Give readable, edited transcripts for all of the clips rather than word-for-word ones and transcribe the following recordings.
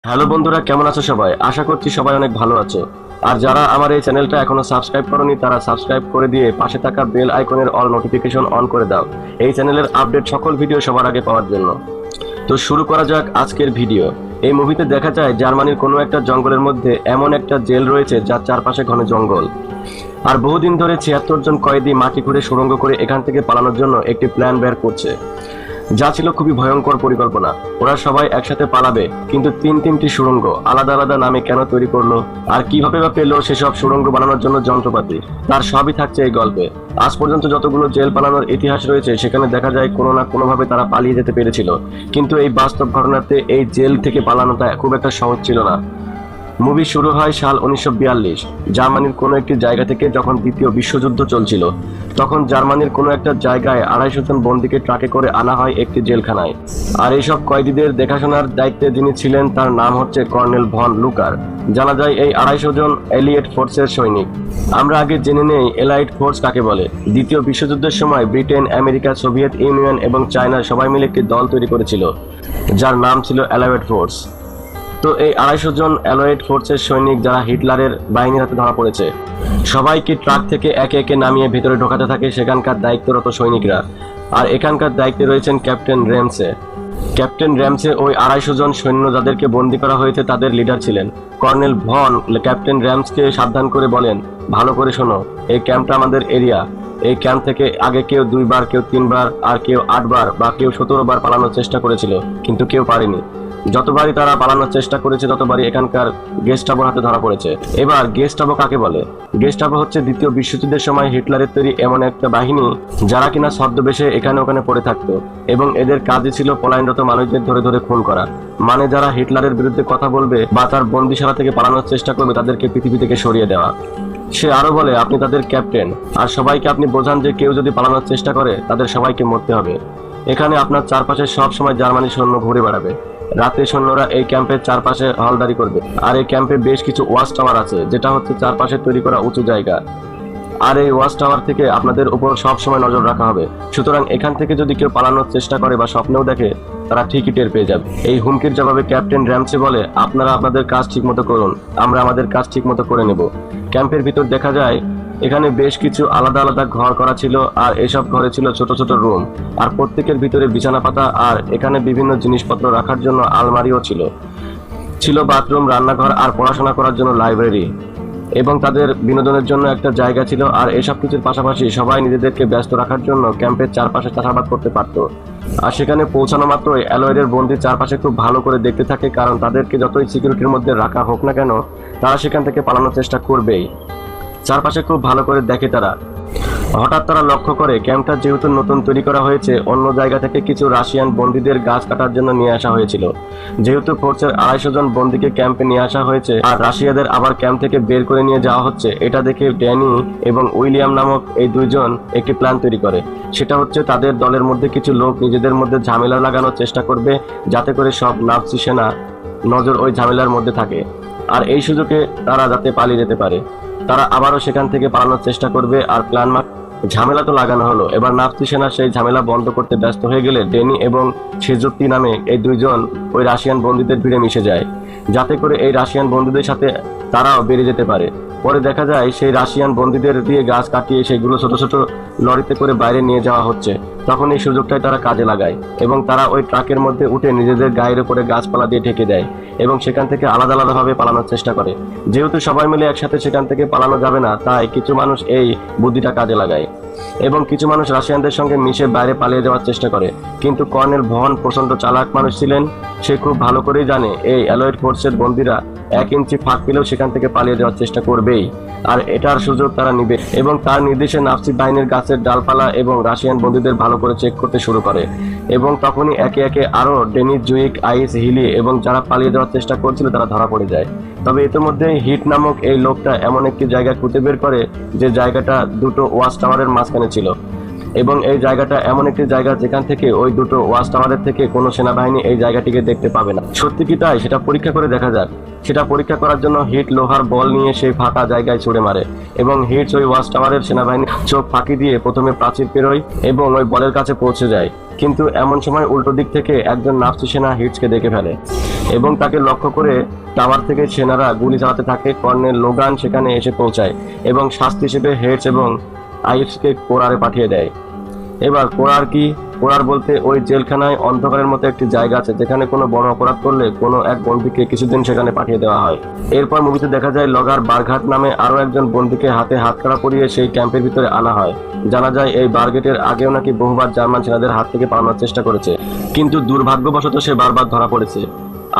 Hello বন্ধুরা, কেমন আছো সবাই? আশা করছি সবাই অনেক ভালো আছো। আর যারা আমার এই চ্যানেলটা এখনো সাবস্ক্রাইব করোনি তারা সাবস্ক্রাইব করে দিয়ে পাশে থাকা বেল আইকনের অল নোটিফিকেশন অন করে দাও এই চ্যানেলের আপডেট সকল ভিডিও সবার আগে পাওয়ার জন্য। তো শুরু করা যাক আজকের ভিডিও। এই মুভিতে দেখা যায় জার্মানির কোনো একটা জঙ্গলের মধ্যে এমন একটা জেল রয়েছে যার চারপাশে ঘন জঙ্গল। আর বহুদিন ধরে ৭৬ জন কয়েদি মাটি খুঁড়ে সুড়ঙ্গ করে এখান থেকে পালানোর জন্য একটি প্ল্যান বের করছে, যা ছিল খুবই ভয়ঙ্কর পরিকল্পনা। ওরা সবাই একসাথে পালাবে, কিন্তু তিনটি সুড়ঙ্গ আলাদা আলাদা নামে কেন তৈরি করলো আর কিভাবে বা পেলো সেসব সুড়ঙ্গ বানানোর জন্য যন্ত্রপাতি, তার সবই থাকছে এই গল্পে। আজ পর্যন্ত যতগুলো জেল পালানোর ইতিহাস রয়েছে সেখানে দেখা যায় কোনো না কোনোভাবে তারা পালিয়ে যেতে পেরেছিল, কিন্তু এই বাস্তব ঘটনাতে এই জেল থেকে পালানোটা খুব একটা সহজ ছিল না। মুভি শুরু হয় সাল 1942 জার্মানির কোনো একটি জায়গা থেকে। যখন দ্বিতীয় বিশ্বযুদ্ধ চলছিল তখন জার্মানির কোনো একটা জায়গায় 250 জন বন্দীকে ট্রাকে করে আনা হয় একটি জেলখানায়। আর এইসব কয়েদিদের দেখাশোনার দায়িত্বে যিনি ছিলেন তার নাম হচ্ছে কর্নেল ভন লুকার। জানা যায় এই 250 জন এলিয়েট ফোর্সের সৈনিক। আমরা আগে জেনে নেই এলাইট ফোর্স কাকে বলে। দ্বিতীয় বিশ্বযুদ্ধের সময় ব্রিটেন, আমেরিকা, সোভিয়েত ইউনিয়ন এবং চায়না সবাই মিলে একটি দল তৈরি করেছিল যার নাম ছিল এলাইট ফোর্স। তো এই 250 জন অ্যালয়েড ফোর্সের সৈনিক যারা হিটলারের বাহিনীর হাতে ধরা পড়েছে, সবাইকে ট্রাক থেকে একে একে নামিয়ে ভেতরে ঢোকাতে থাকে সেখানকার দায়িত্বরত সৈনিকরা। আর এখানকার দায়িত্বে রয়েছেন ক্যাপ্টেন র্যামসে। ক্যাপ্টেন র্যামসে ওই 250 জন সৈন্য যাদেরকে বন্দী করা হয়েছে তাদের লিডার ছিলেন। কর্নেল ভন ক্যাপ্টেন র্যামসকে সাবধান করে বলেন, ভালো করে শোনো, এই ক্যাম্পটা আমাদের এরিয়া। এই ক্যাম্প থেকে আগে কেউ 2 বার, কেউ 3 বার, আর কেউ 8 বার বা কেউ 17 বার পালানোর চেষ্টা করেছিল, কিন্তু কেউ পারেনি। যতবারই তারা পালানোর চেষ্টা করেছে ততবারই এখানকার গেস্টাবোর হাতে ধরা পড়েছে। এবার গেস্টাবো কাকে বলে? গেস্টাবো হচ্ছে দ্বিতীয় বিশ্বযুদ্ধের সময় হিটলারের তৈরি এমন একটা বাহিনী যারা কিনা ছদ্মবেশে এখানে ওখানে পড়ে থাকতো, এবং এদের কাজই ছিল পলায়নরত মানুষদের ধরে ধরে খুন করা। মানে যারা হিটলারের বিরুদ্ধে কথা বলবে বা তার বন্দিশালা থেকে পালানোর চেষ্টা করবে তাদেরকে পৃথিবী থেকে সরিয়ে দেওয়া। সে আরো বলে, আপনি তাদের ক্যাপ্টেন, আর সবাইকে আপনি বোঝান যে কেউ যদি পালানোর চেষ্টা করে তাদের সবাইকে মরতে হবে। এখানে আপনার চারপাশে সব সময় জার্মানি সৈন্য ঘুরে বেড়াবে। রাতে সৈন্যরা এই ক্যাম্পের চারপাশে হলদারি করবে। আর এই ক্যাম্পে বেশ কিছু ওয়াচ টাওয়ার আছে, যেটা হচ্ছে চারপাশে তৈরি করা উঁচু জায়গা। আর এই ওয়াচ টাওয়ার থেকে আপনাদের উপর সব সময় নজর রাখা হবে। সুতরাং এখান থেকে যদি কেউ পালানোর চেষ্টা করে বা স্বপ্নেও দেখে, তারা ঠিকই টের পেয়ে যাবে। এই হুমকির জবাবে ক্যাপ্টেন র্যামসে বলে, আপনারা আপনাদের কাজ ঠিক মতো করুন, আমরা আমাদের কাজ ঠিক মতো করে নেব। ক্যাম্পের ভিতর দেখা যায় এখানে বেশ কিছু আলাদা আলাদা ঘর করা ছিল, আর এসব ঘরে ছিল ছোট ছোট রুম, আর প্রত্যেকের ভিতরে বিছানা পাতা, আর এখানে বিভিন্ন জিনিসপত্র রাখার জন্য আলমারিও ছিল বাথরুম, রান্নাঘর, আর পড়াশোনা করার জন্য লাইব্রেরি, এবং তাদের বিনোদনের জন্য একটা জায়গা ছিল। আর এসব কিছুর পাশাপাশি সবাই নিজেদেরকে ব্যস্ত রাখার জন্য ক্যাম্পের চারপাশে চাষাবাদ করতে পারত। আর সেখানে পৌঁছানো মাত্রই অ্যালয়েডের বন্দি চারপাশে খুব ভালো করে দেখতে থাকে, কারণ তাদেরকে যতই সিকিউরিটির মধ্যে রাখা হোক না কেন তারা সেখান থেকে পালানোর চেষ্টা করবেই। চারপাশে খুব ভালো করে দেখে তারা। হঠাৎ তারা লক্ষ্য করে ক্যাম্পটা যেহেতু নতুন তৈরি করা হয়েছে, অন্য জায়গা থেকে কিছু রাশিয়ান বন্দীদের গাছ কাটার জন্য নিয়ে আসা হয়েছিল। যেহেতু ফোর্সের 250 জন বন্দীকে ক্যাম্পে নিয়ে আসা হয়েছে আর রাশিয়াদের আবার ক্যাম্প থেকে বের করে নিয়ে যাওয়া হচ্ছে, এটা দেখে ড্যানি এবং উইলিয়াম নামক এই 2 জন একটি প্ল্যান তৈরি করে। সেটা হচ্ছে তাদের দলের মধ্যে কিছু লোক নিজেদের মধ্যে ঝামেলা লাগানোর চেষ্টা করবে, যাতে করে সব নাৎসি সেনা নজর ওই ঝামেলার মধ্যে থাকে, আর এই সুযোগে তারা যাতে পালিয়ে যেতে পারে। তারা আবারও সেখান থেকে পালানোর চেষ্টা করবে। আর প্ল্যান ঝামেলা তো লাগানো হলো, এবার নাৎসি সেনা সেই ঝামেলা বন্ধ করতে ব্যস্ত হয়ে গেলে ডেনি এবং সেজুতি নামে এই 2 জন ওই রাশিয়ান বন্দীদের ভিড়ে মিশে যায়, যাতে করে এই রাশিয়ান বন্দীদের সাথে তারাও বেরিয়ে যেতে পারে। পরে দেখা যায় সেই রাশিয়ান বন্দীদের দিয়ে গাছ কাটিয়ে সেগুলো ছোট ছোট লরিতে করে বাইরে নিয়ে যাওয়া হচ্ছে। তখন এই সুযোগটাই তারা কাজে লাগায় এবং তারা ওই ট্রাকের মধ্যে উঠে নিজেদের গায়ের উপরে গাছপালা দিয়ে ঢেকে দেয় এবং সেখান থেকে আলাদা আলাদাভাবে পালানোর চেষ্টা করে। যেহেতু সবাই মিলে একসাথে সেখান থেকে পালানো যাবে না, তাই কিছু মানুষ এই বুদ্ধিটা কাজে লাগায় এবং কিছু মানুষ রাশিয়ানদের সঙ্গে মিশে বাইরে পালিয়ে যাওয়ার চেষ্টা করে। কিন্তু কর্নেল ভন প্রচন্ড চালাক মানুষ ছিলেন। সে খুব ভালো করেই জানে এই অ্যালয়েড ফোর্সের বন্দীরা 1 ইঞ্চি ফাঁক পেলেও সেখান থেকে পালিয়ে যাওয়ার চেষ্টা করবেই, আর এটার সুযোগ তারা নিবে। এবং তার নির্দেশে নাৎসি বাহিনীর গাছের ডালপালা এবং রাশিয়ান বন্দীদের ভালো করে চেক করতে শুরু করে। এবং তখনই একে একে আরো ডেনিস, জুইক, আইস, হিলি এবং যারা পালিয়ে যাওয়ার চেষ্টা করছিল তারা ধরা পড়ে যায়। তবে ইতিমধ্যে হিট নামক এই লোকটা এমন একটি জায়গা খুঁজে বের করে যে জায়গাটা 2টো ওয়াচ টাওয়ারের মাঝখানে ছিল, এবং এই জায়গাটা এমন একটি জায়গা যেখান থেকে ওই 2টো ওয়াচ টাওয়ারের থেকে কোনো সেনাবাহিনী এই জায়গাটিকে দেখতে পাবে না। সত্যি কি তাই? সেটা পরীক্ষা করে দেখা যাক। সেটা পরীক্ষা করার জন্য হিট লোহার বল নিয়ে সেই ফাঁকা জায়গায় ছুড়ে মারে এবং হিটস ওই ওয়াচ টাওয়ারের সেনাবাহিনী চোখ ফাঁকি দিয়ে প্রথমে প্রাচীর পেরোয় এবং ওই বলের কাছে পৌঁছে যায়। কিন্তু এমন সময় উল্টো দিক থেকে একজন নাৎসি সেনা হিটসকে দেখে ফেলে। এবং তাকে লক্ষ্য করে টাওয়ার থেকে সেনারা গুলি চালাতে থাকে। কর্নেল লোগান সেখানে এসে পৌঁছায় এবং শাস্তি হিসেবে হেডস এবং আইভসকে কোরারে পাঠিয়ে দেয়। এবার কোরার কি? কোরার বলতে ওই জেলখানায় অন্ধকারের মতো একটি জায়গা আছে যেখানে কোনো বড় অপরাধ করলে কোনো এক বন্দীকে কিছুদিন সেখানে পাঠিয়ে দেওয়া হয়। এরপর মুভিতে দেখা যায় লগার বারঘাট নামে আরো একজন বন্দীকে হাতে হাতকড়া পরিয়ে সেই ক্যাম্পের ভিতরে আনা হয়। জানা যায় এই বারগেটের আগেও নাকি বহুবার জার্মান সেনাদের হাত থেকে পালানোর চেষ্টা করেছে, কিন্তু দুর্ভাগ্যবশত সে বারবার ধরা পড়েছে।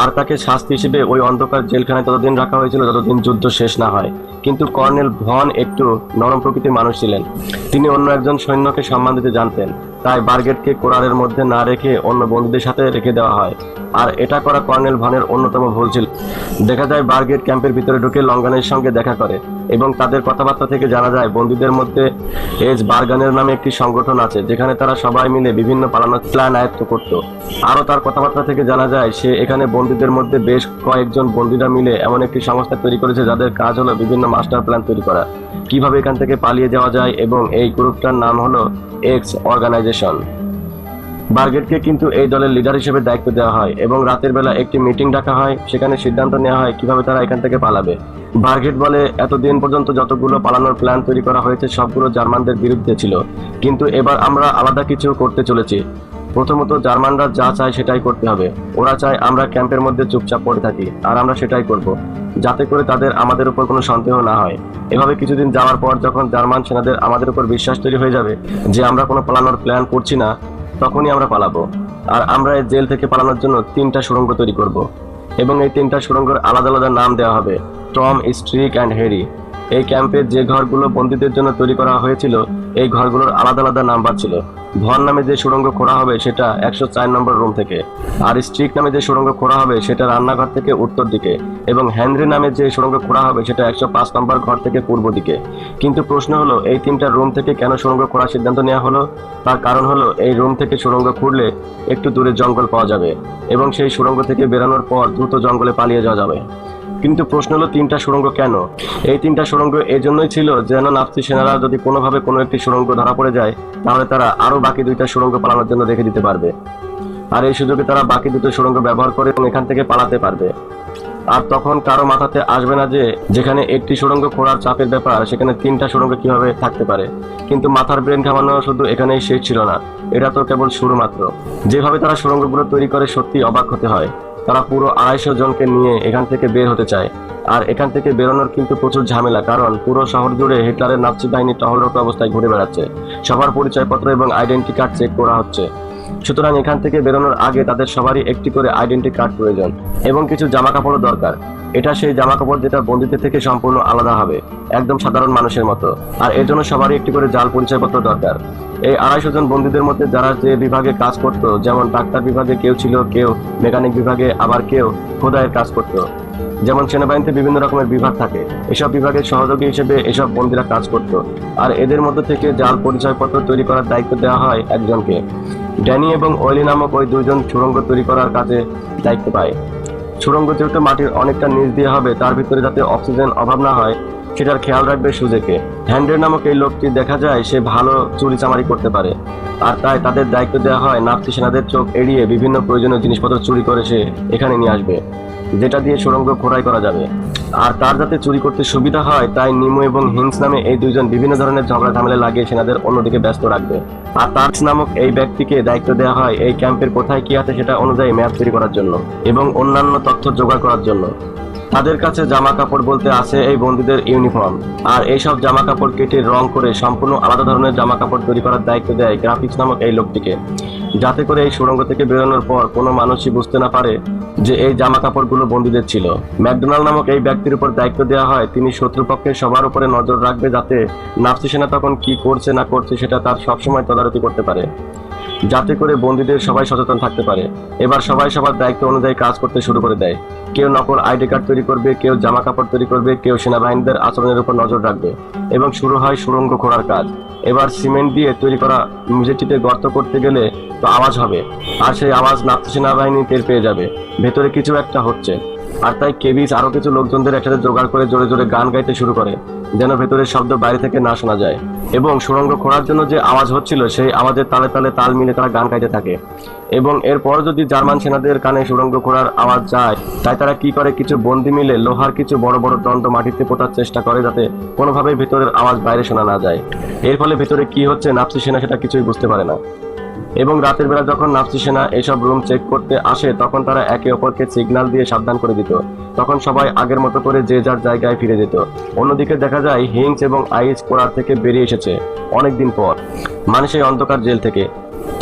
আর তাকে শাস্তি হিসেবে ওই অন্ধকার জেলখানায় ততদিন রাখা হয়েছিল যতদিন যুদ্ধ শেষ না হয়। কিন্তু কর্নেল ভন একটু নরম প্রকৃতির মানুষ ছিলেন। তিনি অন্য একজন সৈন্যকে সম্মান দিতে জানতেন, তাই বারগেটকে কোরারের মধ্যে না রেখে অন্য বন্দীদের সাথে রেখে দেওয়া হয়। আর এটা করা কর্নেল ভনের অন্যতম ভুল ছিল। দেখা যায় বারগেট ক্যাম্পের ভিতরে ঢুকে লঙ্গানের সঙ্গে দেখা করে এবং তাদের কথাবার্তা থেকে জানা যায় বন্দীদের মধ্যে এজ বারগানের নামে একটি সংগঠন আছে যেখানে তারা সবাই মিলে বিভিন্ন পালানোর প্ল্যান আয়ত্ত করত। আরও তার কথাবার্তা থেকে জানা যায় সে এখানে বন্দীদের মধ্যে বেশ কয়েকজন বন্দীরা মিলে এমন একটি সংস্থা তৈরি করেছে যাদের কাজ হলো বিভিন্ন মাস্টার প্ল্যান তৈরি করা, কিভাবে এখান থেকে পালিয়ে যাওয়া যায়, এবং এই গ্রুপটার নাম হলো এক্স অর্গানাইজেশন। বারগেটকে কিন্তু এই দলের লিডার হিসেবে দায়িত্ব দেওয়া হয় এবং রাতের বেলা একটি মিটিং ডাকা হয়। সেখানে সিদ্ধান্ত নেওয়া হয় কিভাবে তারা এখান থেকে পালাবে। বারগেট বলে, এতদিন পর্যন্ত যতগুলো পালানোর প্ল্যান তৈরি করা হয়েছে সবগুলো জার্মানদের বিরুদ্ধে ছিল, কিন্তু এবার আমরা আলাদা কিছু করতে চলেছি। প্রথমত, জার্মানরা যা চায় সেটাই করতে হবে। ওরা চায় আমরা ক্যাম্পের মধ্যে চুপচাপ পড়ে থাকি, আর আমরা সেটাই করব, যাতে করে তাদের আমাদের উপর কোনো সন্দেহ না হয়। এভাবে কিছুদিন যাওয়ার পর যখন জার্মান সেনাদের আমাদের উপর বিশ্বাস তৈরি হয়ে যাবে যে আমরা কোনো পালানোর প্ল্যান করছি না, তখনই আমরা পালাবো। আর আমরা এই জেল থেকে পালানোর জন্য 3টা সুড়ঙ্গ তৈরি করব এবং এই 3টা সুড়ঙ্গের আলাদা আলাদা নাম দেওয়া হবে, টম, স্ট্রিক অ্যান্ড হ্যারি। এই ক্যাম্পে যে ঘরগুলো বন্দীদের জন্য তৈরি করা হয়েছিল এই ঘরগুলোর আলাদা আলাদা নাম্বার ছিল। ভন নামে যে সুড়ঙ্গ খোঁড়া হবে সেটা 104 নম্বর রুম থেকে, আর স্ট্রিক নামে যে সুড়ঙ্গ খোঁড়া হবে সেটা রান্নাঘর থেকে উত্তর দিকে, এবং হেনরি নামে যে সুড়ঙ্গ খোঁড়া হবে সেটা 105 নম্বর ঘর থেকে পূর্ব দিকে। কিন্তু প্রশ্ন হলো, এই 3টা রুম থেকে কেন সুড়ঙ্গ খোঁড়ার সিদ্ধান্ত নেওয়া হলো? তার কারণ হলো এই রুম থেকে সুড়ঙ্গ খুঁড়লে একটু দূরে জঙ্গল পাওয়া যাবে এবং সেই সুড়ঙ্গ থেকে বেরানোর পর দ্রুত জঙ্গলে পালিয়ে যাওয়া যাবে। কিন্তু প্রশ্ন হলো 3টা সুড়ঙ্গ কেন? এই 3টা সুড়ঙ্গ এই জন্যই ছিল যেন নাৎসি সেনারা যদি কোনোভাবে কোনো একটি সুড়ঙ্গ ধরা পড়ে যায় তাহলে তারা আরো বাকি 2টা সুড়ঙ্গ পালানোর জন্য রেখে দিতে পারবে, আর এই সুযোগে তারা বাকি 2টো সুড়ঙ্গ ব্যবহার করে এখান থেকে পালাতে পারবে। আর তখন কারো মাথাতে আসবে না যে যেখানে একটি সুড়ঙ্গ খোঁড়ার চাপের ব্যাপার সেখানে 3টা সুড়ঙ্গ কিভাবে থাকতে পারে। কিন্তু মাথার ব্রেন ঘামানো শুধু এখানেই শেষ ছিল না, এটা তো কেবল শুরু মাত্র। যেভাবে তারা সুড়ঙ্গগুলো তৈরি করে সত্যি অবাক হতে হয়। তারা পুরো 250 জনকে নিয়ে এখান থেকে বের হতে চায়, আর এখান থেকে বেরোনোর কিন্তু প্রচুর ঝামেলা, কারণ পুরো শহর জুড়ে হিটলারের নাৎসি বাহিনী টহলরত অবস্থায় ঘুরে বেড়াচ্ছে। সবার পরিচয়পত্র এবং আইডেন্টি কার্ড চেক করা হচ্ছে। সুতরাং এখান থেকে বেরোনোর আগে তাদের সবারই একটি করে আইডেন্টি কার্ড প্রয়োজন এবং কিছু জামা কাপড়ও দরকার। এটা সেই জামা কাপড় যেটা বন্দীদের থেকে সম্পূর্ণ আলাদা হবে, একদম সাধারণ মানুষের মতো। আর এর জন্য সবারই একটি করে জাল পরিচয়পত্র দরকার। এই 250 জন বন্দীদের মধ্যে যারা যে বিভাগে কাজ করতো, যেমন ডাক্তার বিভাগে কেউ ছিল, কেউ মেকানিক বিভাগে, আবার কেউ খোদাইয়ের কাজ করতো। যেমন সেনাবাহিনীতে বিভিন্ন রকমের বিভাগ থাকে, এসব বিভাগের সহযোগী হিসেবে এসব বন্দীরা কাজ করত। আর এদের মধ্যে থেকে জাল পরিচয়পত্র তৈরি করার দায়িত্ব দেওয়া হয় একজনকে। ড্যানি এবং ওয়েলি নামক ওই 2জন সুড়ঙ্গ তৈরি করার কাজে দায়িত্ব পায়। সুড়ঙ্গ যেহেতু মাটির অনেকটা নিচ দিয়ে হবে, তার ভিতরে যাতে অক্সিজেন অভাব না হয় সেটার খেয়াল রাখবে সুজেকে। হ্যান্ডের নামক এই লোকটি দেখা যায় সে ভালো চুরি চামারি করতে পারে, আর তাই তাদের দায়িত্ব দেওয়া হয় নাৎসি সেনাদের চোখ এড়িয়ে বিভিন্ন প্রয়োজনীয় জিনিসপত্র চুরি করে সে এখানে নিয়ে আসবে, যেটা দিয়ে সুড়ঙ্গ খোঁড়াই করা যাবে। আর তার যাতে চুরি করতে সুবিধা হয় তাই নিমো এবং হিন্স নামে এই 2জন বিভিন্ন ধরনের ঝগড়া ঝামেলা লাগিয়ে সেনাদের অন্যদিকে ব্যস্ত রাখবে। আর তার নামক এই ব্যক্তিকে দায়িত্ব দেওয়া হয় এই ক্যাম্পের কোথায় কি আছে সেটা অনুযায়ী ম্যাপ তৈরি করার জন্য এবং অন্যান্য তথ্য জোগাড় করার জন্য। তাদের কাছে জামা কাপড় বলতে আছে এই বন্দীদের ইউনিফর্ম, আর এইসব জামা কাপড় কেটে রং করে সম্পূর্ণ আলাদা ধরনের জামা কাপড় তৈরি করার দায়িত্ব দেয় গ্রাফিক্স নামক এই লোকটিকে, যাতে করে এই সুড়ঙ্গ থেকে বেরোনোর পর কোনো মানুষই বুঝতে না পারে যে এই জামা কাপড়গুলো বন্দীদের ছিল। ম্যাকডোনাল্ড নামক এই ব্যক্তির উপর দায়িত্ব দেওয়া হয় তিনি শত্রুপক্ষের সবার উপরে নজর রাখবে, যাতে নাৎসি সেনা তখন কি করছে না করছে সেটা তার সবসময় তদারকি করতে পারে, যাতে করে বন্দীদের সবাই সচেতন থাকতে পারে। এবার সবাই সবার দায়িত্ব অনুযায়ী কাজ করতে শুরু করে দেয়। কেউ নকল আইডি কার্ড তৈরি করবে, কেউ জামা কাপড় তৈরি করবে, কেউ সেনাবাহিনীদের আচরণের উপর নজর রাখবে, এবং শুরু হয় সুড়ঙ্গ খোঁড়ার কাজ। এবার সিমেন্ট দিয়ে তৈরি করা মেঝেটিতে গর্ত করতে গেলে তো আওয়াজ হবে, আর সেই আওয়াজ নাৎসি সেনাবাহিনী টের পেয়ে যাবে ভেতরে কিছু একটা হচ্ছে। আর তাই কেবিস আরো কিছু লোকজনদের একসাথে জোগাড় করে জোরে জোরে গান গাইতে শুরু করে, যেন ভেতরের শব্দ বাইরে থেকে না শোনা যায়। এবং সুড়ঙ্গ খোঁড়ার জন্য যে আওয়াজ হচ্ছিল সেই আওয়াজের তালে তালে তাল মিলে তারা গান গাইতে থাকে। এবং এরপর যদি জার্মান সেনাদের কানে সুড়ঙ্গ খোঁড়ার আওয়াজ যায়, তাই তারা কি করে, কিছু বন্দি মিলে লোহার কিছু বড় বড় দণ্ড মাটিতে পোতার চেষ্টা করে, যাতে কোনোভাবেই ভেতরের আওয়াজ বাইরে শোনা না যায়। এর ফলে ভেতরে কি হচ্ছে নাৎসি সেনা সেটা কিছুই বুঝতে পারে না। এবং রাতের বেলা যখন নাৎসি সেনা এইসব রুম চেক করতে আসে, তখন তারা একে অপরকে সিগন্যাল দিয়ে সাবধান করে দিত। তখন সবাই আগের মতো করে যে যার জায়গায় ফিরে যেত। অন্যদিকে দেখা যায় হিংস এবং আইস কোরার থেকে বেরিয়ে এসেছে অনেকদিন পর, মানে সেই অন্ধকার জেল থেকে।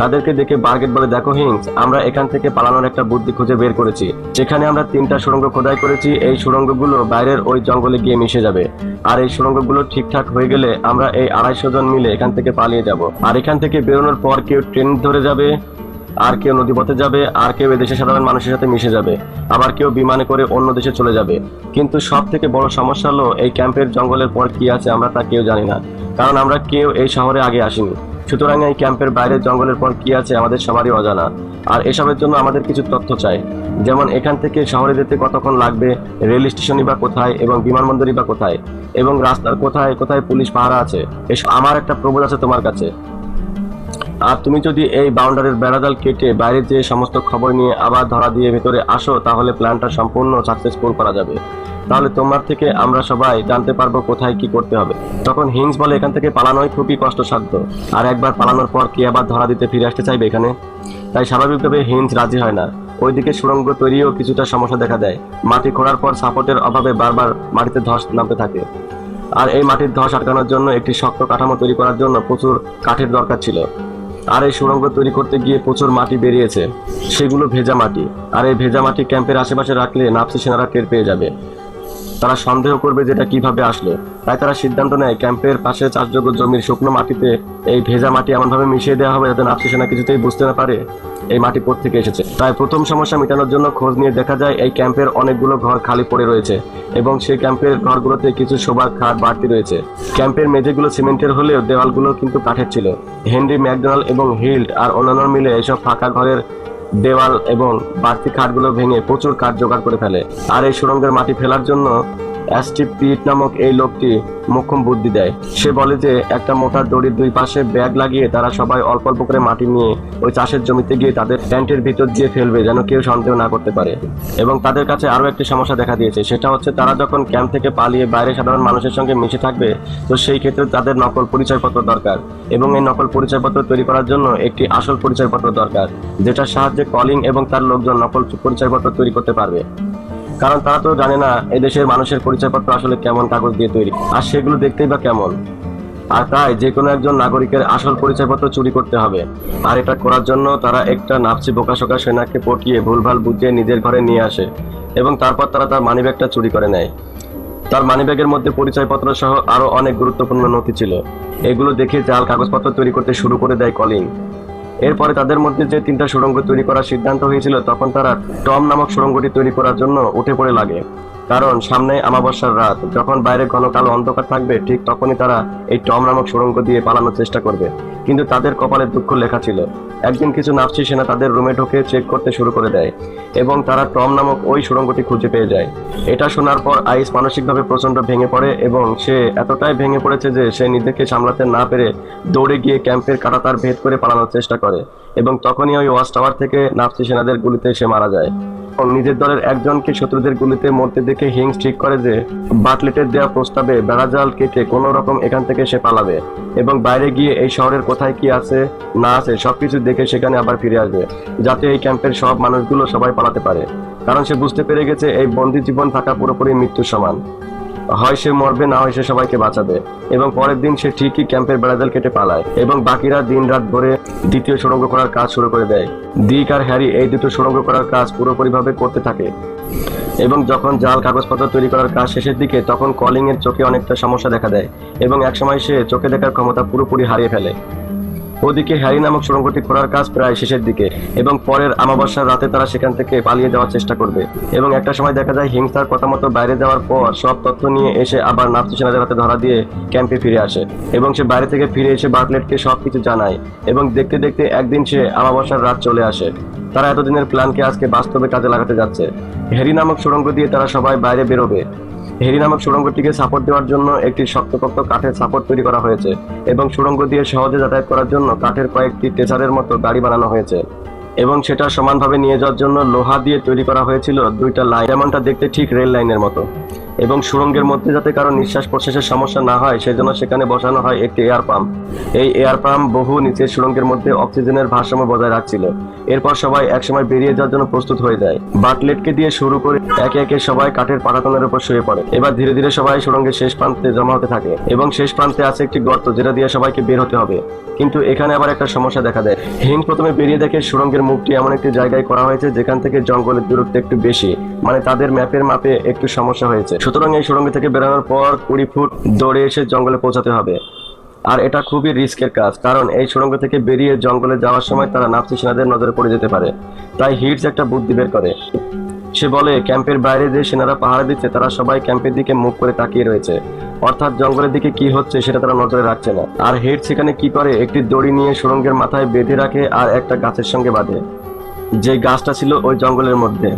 তাদেরকে দেখে বার্গেট বলে, দেখো হিংস, আমরা এখান থেকে পালানোর একটা বুদ্ধি খুঁজে বের করেছি। যেখানে আমরা 3টা সুড়ঙ্গ খোদাই করেছি, এই সুড়ঙ্গগুলো বাইরের ওই জঙ্গলে গিয়ে মিশে যাবে। আর এই সুড়ঙ্গগুলো ঠিকঠাক হয়ে গেলে আমরা এই 250 জন মিলে এখান থেকে পালিয়ে যাব। আর এখান থেকে বেরোনোর পর কেউ ট্রেন ধরে যাবে, আর কেউ নদীপথে যাবে, আর কেউ এদেশের সাধারণ মানুষের সাথে মিশে যাবে, আবার কেউ বিমানে করে অন্য দেশে চলে যাবে। কিন্তু সব থেকে বড় সমস্যা হলো এই ক্যাম্পের জঙ্গলের পর কি আছে আমরা তা কেউ জানি না, কারণ আমরা কেউ এই শহরে আগে আসিনি। সুতরাং এই ক্যাম্পের বাইরের জঙ্গলের পর কি আছে আমাদের সবারই অজানা। আর এসবের জন্য আমাদের কিছু তথ্য চাই, যেমন এখান থেকে শহরে যেতে কতক্ষণ লাগবে, রেল স্টেশনই বা কোথায়, এবং বিমানবন্দরই বা কোথায়, এবং রাস্তার কোথায় কোথায় পুলিশ পাহারা আছে। আমার একটা প্রবোধ আছে তোমার কাছে। আর তুমি যদি এই বাউন্ডারির বেড়াজাল কেটে বাইরে যে সমস্ত খবর নিয়ে আবার ধরা দিয়ে ভেতরে আসো, তাহলে প্ল্যানটা সম্পূর্ণ সাকসেসফুল করা যাবে। তাহলে তোমার থেকে আমরা সবাই জানতে পারবো কোথায় কি করতে হবে। তখন হিংস বলে, এখান থেকে পালানোই খুবই কষ্টসাধ্য, আর একবার পালানোর পর কি আবার ধরা দিতে ফিরে আসতে চাইবে এখানে? তাই স্বাভাবিকভাবে হিংস রাজি হয় না। ওইদিকে সুড়ঙ্গ তৈরিও কিছুটা সমস্যা দেখা দেয়। মাটি খোঁড়ার পর সাপোর্টের অভাবে বারবার মাটিতে ধস নামতে থাকে। আর এই মাটির ধস আটকানোর জন্য একটি শক্ত কাঠামো তৈরি করার জন্য প্রচুর কাঠের দরকার ছিল। আর এই সুড়ঙ্গ তৈরি করতে গিয়ে প্রচুর মাটি বেরিয়েছে, সেগুলো ভেজা মাটি। আর এই ভেজা মাটি ক্যাম্পের আশেপাশে রাখলে নাৎসি সেনারা টের পেয়ে যাবে, তারা সন্দেহ করবে যে এটা কিভাবে আসলো। তাই তারা সিদ্ধান্ত নেয় ক্যাম্পের পাশে চাষযোগ্য জমির শুকনো মাটিতে এই ভেজা মাটি এমনভাবে মিশিয়ে দেওয়া হবে যাতে নাৎসি সেনা কিছুতেই বুঝতে না পারে এই মাটি কোত্থেকে এসেছে। তাই প্রথম সমস্যা মেটানোর জন্য খোঁজ নিয়ে দেখা যায় এই ক্যাম্পের অনেকগুলো ঘর খালি পড়ে রয়েছে, এবং সেই ক্যাম্পের ঘরগুলোতে কিছু শোবার খাট বাড়তি রয়েছে। ক্যাম্পের মেঝেগুলো সিমেন্টের হলেও দেওয়ালগুলো কিন্তু কাঠের ছিল। হেনরি ম্যাকডোনাল্ড এবং হিল্ড আর অন্যান্য মিলে এসব ফাঁকা ঘরের দেওয়াল এবং বাড়তি খাটগুলো ভেঙে প্রচুর কাঠ জোগাড় করে ফেলে। আর এই সুড়ঙ্গের মাটি ফেলার জন্য অ্যাস্টিভ পিট নামক এই লোকটি মোক্ষম বুদ্ধি দেয়। সে বলে যে একটা মোটা দড়ির দুই পাশে ব্যাগ লাগিয়ে তারা সবাই অল্প অল্প করে মাটি নিয়ে ওই চাষের জমিতে গিয়ে তাদের প্যান্টের ভিতর দিয়ে ফেলবে, যেন কেউ সন্দেহ না করতে পারে। এবং তাদের কাছে আরো একটি সমস্যা দেখা দিয়েছে, সেটা হচ্ছে তারা যখন ক্যাম্প থেকে পালিয়ে বাইরে সাধারণ মানুষের সঙ্গে মিশে থাকবে, তো সেই ক্ষেত্রে তাদের নকল পরিচয়পত্র দরকার। এবং এই নকল পরিচয়পত্র তৈরি করার জন্য একটি আসল পরিচয়পত্র দরকার, যেটার সাহায্যে কলিং এবং তার লোকজন নকল পরিচয়পত্র তৈরি করতে পারবে। কারণ তারা তো জানে না এদেশের মানুষের পরিচয়পত্র আসলে কেমন কাগজ দিয়ে তৈরি, আর সেগুলো দেখতেই বা কেমন। আর তাই যে কোনো একজন নাগরিকের আসল পরিচয়পত্র চুরি করতে হবে। আর এটা করার জন্য তারা একটা নাপসি বোকাশোকা সেনাকে পটিয়ে ভুলভাল বুঝিয়ে নিজের ঘরে নিয়ে আসে, এবং তারপর তারা তার মানিব্যাগটা চুরি করে নেয়। তার মানিব্যাগের মধ্যে পরিচয়পত্র সহ আরো অনেক গুরুত্বপূর্ণ নথি ছিল। এগুলো দেখে জাল কাগজপত্র তৈরি করতে শুরু করে দেয় কলিং। এরপরে তাদের মধ্যে যে 3টা সুড়ঙ্গ তৈরি করার সিদ্ধান্ত হয়েছিল, তখন তারা টম নামক সুড়ঙ্গটি তৈরি করার জন্য উঠে পড়ে লাগে। কারণ সামনে আমাবস্যার রাত, যখন বাইরে ঘন কালো অন্ধকার থাকবে, ঠিক তখনই তারা এই টম নামক সুড়ঙ্গ দিয়ে পালানোর চেষ্টা করবে। কিন্তু তাদের কপালে দুঃখ লেখা ছিল। একদিন কিছু নাপসি সেনা তাদের রুমে ঢুকে চেক করতে শুরু করে দেয়, এবং তারা টম নামক ওই সুড়ঙ্গটি খুঁজে পেয়ে যায়। এটা শোনার পর আইস মানসিকভাবে প্রচন্ড ভেঙে পড়ে, এবং সে এতটাই ভেঙে পড়েছে যে সে নিজেকে সামলাতে না পেরে দৌড়ে গিয়ে ক্যাম্পের কাঁটাতার ভেদ করে পালানোর চেষ্টা করে। এবং তখনই ওই ওয়াচ টাওয়ার থেকে নাপসি সেনাদের গুলিতে সে মারা যায়। নিজের দলের একজনকে শত্রুদের গুলিতে মরতে দেখে হিংস ঠিক করে যে বাটলেটের দেওয়া প্রস্তাবে বেড়াজাল কেটে কোনো রকম এখান থেকে সে পালাবে, এবং বাইরে গিয়ে এই শহরের কোথায় কি আছে না আছে সবকিছু দেখে সেখানে আবার ফিরে আসবে, যাতে এই ক্যাম্পের সব মানুষগুলো সবাই পালাতে পারে। কারণ সে বুঝতে পেরে গেছে এই বন্দি জীবন থাকা পুরোপুরি মৃত্যুর সমান। হয় সে মরবে, না হয় সে সবাইকে বাঁচাবে। এবং পরের দিন সে ঠিকই ক্যাম্পের বেড়াজাল কেটে পালায়, এবং বাকিরা দিন রাত ভরে দ্বিতীয় সুড়ঙ্গ করার কাজ শুরু করে দেয়। ডিক আর হ্যারি এই দুটো সুড়ঙ্গ করার কাজ পুরোপুরিভাবে করতে থাকে। এবং যখন জাল কাগজপত্র তৈরি করার কাজ শেষের দিকে, তখন কলিং এর চোখে অনেকটা সমস্যা দেখা দেয়, এবং একসময় সে চোখে দেখার ক্ষমতা পুরোপুরি হারিয়ে ফেলে। ওদিকে হ্যারি নামক সুড়ঙ্গটি খোঁড়ার কাজ প্রায় শেষের দিকে এবং পরের অমাবস্যার রাতে তারা সেখান থেকে পালিয়ে যাওয়ার চেষ্টা করবে। এবং একটা সময় দেখা যায় হিংসার কথা মতো বাইরে যাওয়ার পর সব তথ্য নিয়ে এসে আবার নাৎসি সেনাদের হাতে ধরা দিয়ে ক্যাম্পে ফিরে আসে এবং সে বাইরে থেকে ফিরে এসে বার্টলেটকে সবকিছু জানায় এবং দেখতে দেখতে একদিন সে অমাবস্যার রাত চলে আসে। তারা এতদিনের প্ল্যানকে আজকে বাস্তবে কাজে লাগাতে যাচ্ছে। হ্যারি নামক সুড়ঙ্গ দিয়ে তারা সবাই বাইরে বেরোবে। হ্যারি নামক সুড়ঙ্গটিকে সাপোর্ট দেওয়ার জন্য একটি শক্তপোক্ত কাঠের সাপোর্ট তৈরি করা হয়েছে এবং সুড়ঙ্গ দিয়ে সহজে যাতায়াত করার জন্য কাঠের কয়েকটি ট্রেসারের মতো গাড়ি বানানো হয়েছে এবং সেটা সমানভাবে নিয়ে যাওয়ার জন্য লোহা দিয়ে তৈরি করা হয়েছিল দুইটা লাইন, যেমনটা দেখতে ঠিক রেল লাইনের মতো। এবং সুড়ঙ্গের মধ্যে যাতে কারো নিঃশ্বাস প্রশ্বাসের সমস্যা না হয় সেজন্য সেখানে বসানো হয় একটি এয়ার পাম্প। এই এয়ার পাম্প বহু নিচের সুড়ঙ্গের মধ্যে অক্সিজেনের ভারসাম্য বজায় রাখছিল। এরপর সবাই একসময় বেরিয়ে যাওয়ার জন্য প্রস্তুত হয়ে যায়। বার্টলেটকে দিয়ে শুরু করে একে একে সবাই কাঠের পাটাতনের উপর শুয়ে পড়ে। এবার ধীরে ধীরে সবাই সুড়ঙ্গের শেষ প্রান্তে জমা হতে থাকে এবং শেষ প্রান্তে আছে একটি গর্ত যেটা দিয়ে সবাইকে বের হতে হবে। কিন্তু এখানে আবার একটা সমস্যা দেখা দেয়। হিং প্রথমে বেরিয়ে দেখে সুড়ঙ্গের মুখটি এমন একটি জায়গায় করা হয়েছে যেখান থেকে জঙ্গলের দূরত্ব একটু বেশি, মানে তাদের ম্যাপের মাপে একটু সমস্যা হয়েছে। সুতরাং এই সুড়ঙ্গ থেকে বেরোনোর পর 20 ফুট দৌড়ে এসে জঙ্গলে পৌঁছাতে হবে। আর এটা খুবই রিস্কের কাজ, কারণ এই সুড়ঙ্গ থেকে বেরিয়ে জঙ্গলে যাওয়ার সময় তারা নাৎসি সেনাদের নজরে পড়ে যেতে পারে। তাই হিটস একটা বুদ্ধি বের করে। সে বলে ক্যাম্পের বাইরে যে সেনারা পাহারা দিচ্ছে তারা সবাই ক্যাম্পের দিকে মুখ করে তাকিয়ে রয়েছে, অর্থাৎ জঙ্গলের দিকে কি হচ্ছে সেটা তারা নজরে রাখছে না। আর হিট সেখানে কি করে, একটি দড়ি নিয়ে সুড়ঙ্গের মাথায় বেঁধে রাখে আর একটা গাছের সঙ্গে বাঁধে, যে গাছটা ছিল ওই জঙ্গলের মধ্যে।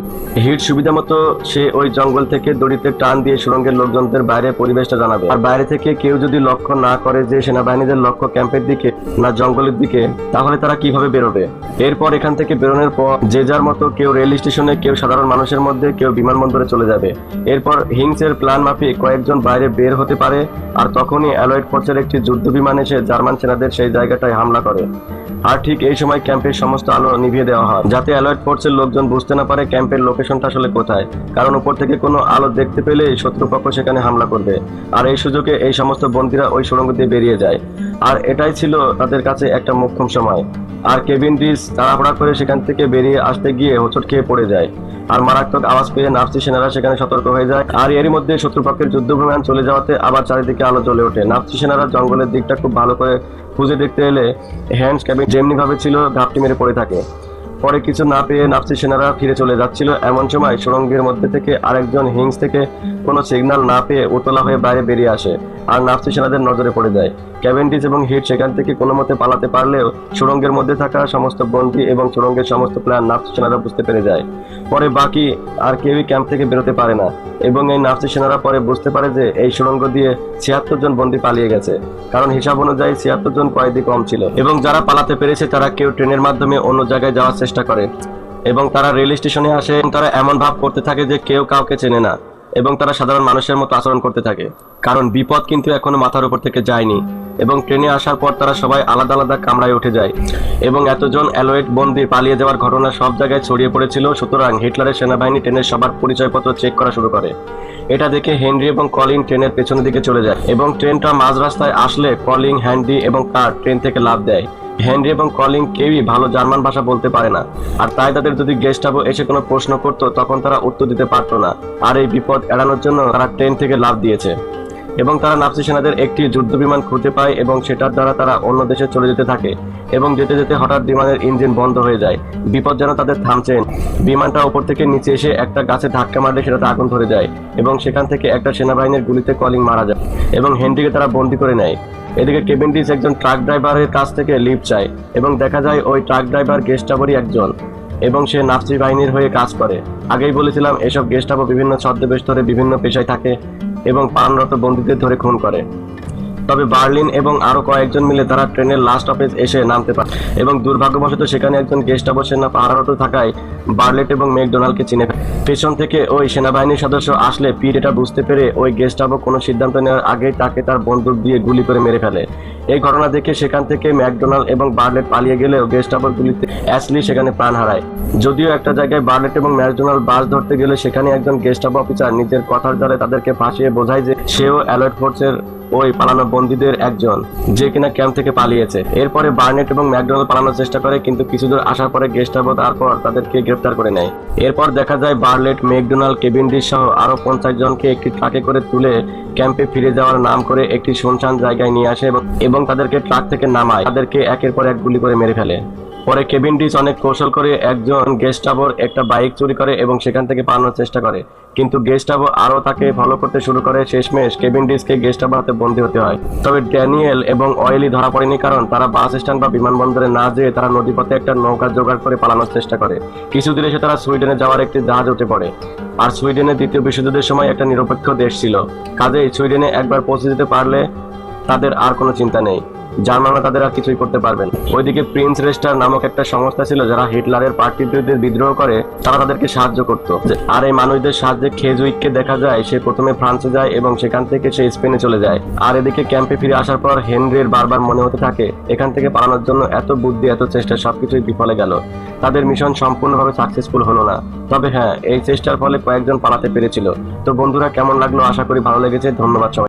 হিট সুবিধা মতো সে ওই জঙ্গল থেকে দড়িতে টান দিয়ে সুড়ঙ্গের লোকজনদের বাইরে পরিবেশটা জানাবে। আর বাইরে থেকে কেউ যদি লক্ষ্য না করে যে সেনাবাহিনীদের লক্ষ্য ক্যাম্পের দিকে না জঙ্গলের দিকে, তাহলে তারা কিভাবে বেরোবে। এরপর এখান থেকে বেরোনোর পর যে যার মতো কেউ রেল স্টেশনে, কেউ সাধারণ মানুষের মধ্যে, কেউ বিমানবন্দরে চলে যাবে। এরপর হিংসের প্ল্যান মাফিক কয়েকজন বাইরে বের হতে পারে আর তখনই অ্যালয়েড ফোর্সের একটি যুদ্ধ বিমান এসে জার্মান সেনাদের সেই জায়গাটায় হামলা করে। আর ঠিক এই সময় ক্যাম্পের সমস্ত আলো নিভিয়ে দেওয়া হয় যাতে অ্যালয়েড ফোর্সের লোকজন বুঝতে না পারে ক্যাম্পের লোকেশনটা আসলে কোথায়, কারণ উপর থেকে কোনো আলো দেখতে পেলে শত্রুপক্ষ সেখানে হামলা করবে। আর এই সুযোগে এই সমস্ত বন্দীরা ওই সুড়ঙ্গ দিয়ে বেরিয়ে যায়। আর এটাই ছিল তাদের কাছে একটা মোক্ষম সময়। আর কেভিন ডিস তাড়াহুড়া করে সেখান থেকে বেরিয়ে আসতে গিয়ে হোঁচট খেয়ে পড়ে যায় আর মারাত্মক আওয়াজ পেয়ে নাৎসি সেনারা সেখানে সতর্ক হয়ে যায়। আর এরই মধ্যে শত্রুপক্ষের যুদ্ধ বিমান চলে যাওয়াতে আবার চারিদিকে আলো জ্বলে ওঠে। নাৎসি সেনারা জঙ্গলের দিকটা খুব ভালো করে খুঁজে দেখতে এলে হ্যান্স কেবিন যেমনি ভাবে ছিল ঘাপটি মেরে পড়ে থাকে। পরে কিছু না পেয়ে নাৎসি সেনারা ফিরে চলে যাচ্ছিল। এমন সময় সুড়ঙ্গের মধ্যে থেকে আরেকজন হিংস থেকে কোনো সিগন্যাল না পেয়ে উতলা হয়ে বাইরে বেরিয়ে আসে আর নাৎসি সেনাদের নজরে পড়ে যায়। ক্যাভেন্ডিশ এবং হিট সেখান থেকে কোনো মতে পালাতে পারলেও সুড়ঙ্গের মধ্যে থাকা সমস্ত বন্দী এবং সুড়ঙ্গের সমস্ত প্ল্যান নাৎসি সেনারা বুঝতে পেরে যায়। পরে বাকি আর কেউই ক্যাম্প থেকে বেরোতে পারে না এবং এই নাৎসি সেনারা পরে বুঝতে পারে যে এই সুড়ঙ্গ দিয়ে 76 জন বন্দী পালিয়ে গেছে, কারণ হিসাব অনুযায়ী 76 জন কয়েদি কম ছিল। এবং যারা পালাতে পেরেছে তারা কেউ ট্রেনের মাধ্যমে অন্য জায়গায় যাওয়ার চেষ্টা করে এবং তারা রেল স্টেশনে আসে। তারা এমন ভাব করতে থাকে যে কেউ কাউকে চেনে না এবং তারা সাধারণ মানুষের মতো আচরণ করতে থাকে, কারণ বিপদ কিন্তু এখনো মাথার উপর থেকে যায়নি। এবং ট্রেনে আসার পর তারা সবাই আলাদা আলাদা কামরায় উঠে যায় এবং এতজন অ্যালয়েড বন্দী পালিয়ে যাওয়ার ঘটনা সব জায়গায় ছড়িয়ে পড়েছিল। সুতরাং হিটলারের সেনাবাহিনী ট্রেনের সবার পরিচয়পত্র চেক করা শুরু করে। এটা দেখে হেনরি এবং কলিন ট্রেনের পেছনের দিকে চলে যায় এবং ট্রেনটা মাঝ রাস্তায় আসলে কলিং, হ্যান্ডি এবং কার্ট ট্রেন থেকে লাফ দেয়। হেনরি এবং কলিং কেউই ভালো জার্মান ভাষা বলতে পারে না, আর তাই তাদের যদি গেস্টাবো এসে কোনো প্রশ্ন করতো তখন তারা উত্তর দিতে পারতো না। আর এই বিপদ এড়ানোর জন্য তারা ট্রেন থেকে লাফ দিয়েছে এবং তারা নাৎসি সেনাদের একটি যুদ্ধ বিমান খুঁজে পায় এবং সেটার দ্বারা তারা অন্য দেশে চলে যেতে থাকে। এবং যেতে যেতে হঠাৎ বিমানের ইঞ্জিন বন্ধ হয়ে যায়। বিপদ যেন তাদের থামছে। বিমানটা উপর থেকে নিচে এসে একটা গাছে ধাক্কা মারলে সেটাতে আগুন ধরে যায় এবং সেখান থেকে একটা সেনাবাহিনীর গুলিতে কলিং মারা যায় এবং হেনরিকে তারা বন্দী করে নেয়। এদিকে কেভিন্ডিশ একজন ট্রাক ড্রাইভারের কাছ থেকে লিফট চায় এবং দেখা যায় ওই ট্রাক ড্রাইভার গেস্টাবোরই একজন এবং সে নাৎসি বাহিনীর হয়ে কাজ করে। আগেই বলেছিলাম এসব গেস্টাবো বিভিন্ন ছদ্মবেশ ধরে বিভিন্ন পেশায় থাকে এবং প্রাণরত বন্দীদের ধরে খুন করে। তবে বার্লিন এবং আরো কয়েকজন মিলে তারা ট্রেনের লাস্ট স্টপেজ এসে নামতে পারে এবং দুর্ভাগ্যবশত সেখানে একজন গেস্টাবো সেনা পাহারারত থাকায় বার্লেট এবং ম্যাকডোনাল্ডকে চিনে ফেলে। পেছন থেকে ওই সেনাবাহিনীর সদস্য আসলে পিট এটা বুঝতে পেরে ওই গেস্টাবো কোনো সিদ্ধান্ত নেওয়ার আগেই তাকে তার বন্দুক দিয়ে গুলি করে মেরে ফেলে। এই ঘটনা দেখে সেখান থেকে ম্যাকডোনাল্ড এবং বার্লেট পালিয়ে গেলেও গেস্টাবোর গুলিতে অ্যাশলি সেখানে প্রাণ হারায়। যদিও একটা জায়গায় বার্লেট এবং ম্যাকডোনাল্ড বাস ধরতে গেলে সেখানে একজন গেস্টাবো অফিসার নিজের কথার দ্বারা তাদেরকে ফাঁসিয়ে বোঝায় যে সেও অ্যালয়েড ফোর্সের ওই পালানো বন্দীদের একজন, যে কিনা ক্যাম্প থেকে পালিয়েছে। এরপরে বার্নেট এবং ম্যাকডোনাল্ড পালানোর চেষ্টা করে, কিন্তু কিছু দূর আসার পরে গেস্টাপো তারপর তাদেরকে গ্রেফতার করে নেয়। এরপর দেখা যায় বার্লেট, ম্যাকডোনাল্ড, কেভিনডিশ সহ আরো 50 জনকে একটি ট্রাকে করে তুলে ক্যাম্পে ফিরে যাওয়ার নাম করে একটি শুনশান জায়গায় নিয়ে আসে এবং তাদেরকে ট্রাক থেকে নামায়, তাদেরকে একের পর এক গুলি করে মেরে ফেলে। পরে কেভিনডিশ অনেক কৌশল করে একজন গেস্টাপোর একটা বাইক চুরি করে এবং সেখান থেকে পালানোর চেষ্টা করে, কিন্তু গেস্টাপো আরো তাকে ফলো করতে শুরু করে। শেষমেশ কেভিনডিশকে গেস্টাপোর হাতে বন্দী হতে হয়। তবে ড্যানিয়েল এবং অয়েলি ধরা পড়েনি, কারণ তারা বাস স্ট্যান্ড বা বিমানবন্দরে না যেয়ে তারা নদীপথে একটা নৌকা জোগাড় করে পালানোর চেষ্টা করে। কিছুদিন এসে তারা সুইডেনে যাওয়ার একটি জাহাজ উঠে পড়ে। আর সুইডেনের দ্বিতীয় বিশ্বযুদ্ধের সময় একটা নিরপেক্ষ দেশ ছিল, কাজেই সুইডেনে একবার পৌঁছে যেতে পারলে তাদের আর কোনো চিন্তা নেই, জার্মানরা তাদের আর কিছুই করতে পারবেন। ওইদিকে প্রিন্স রেস্টার নামক একটা সংস্থা ছিল যারা হিটলারের পার্টির বিরুদ্ধে বিদ্রোহ করে, তারা তাদেরকে সাহায্য করত। আর এই মানুষদের সাহায্যে খেজুইককে দেখা যায় সে প্রথমে ফ্রান্সে যায় এবং সেখান থেকে সে স্পেনে চলে যায়। আর এদিকে ক্যাম্পে ফিরে আসার পর হেনরির বারবার মনে হতে থাকে এখান থেকে পালানোর জন্য এত বুদ্ধি, এত চেষ্টা, সবকিছুই বিফলে গেল। তাদের মিশন সম্পূর্ণভাবে সাকসেসফুল হলো না। তবে হ্যাঁ, এই চেষ্টার ফলে কয়েকজন পালাতে পেরেছিল। তো বন্ধুরা, কেমন লাগলো? আশা করি ভালো লেগেছে। ধন্যবাদ সবাই।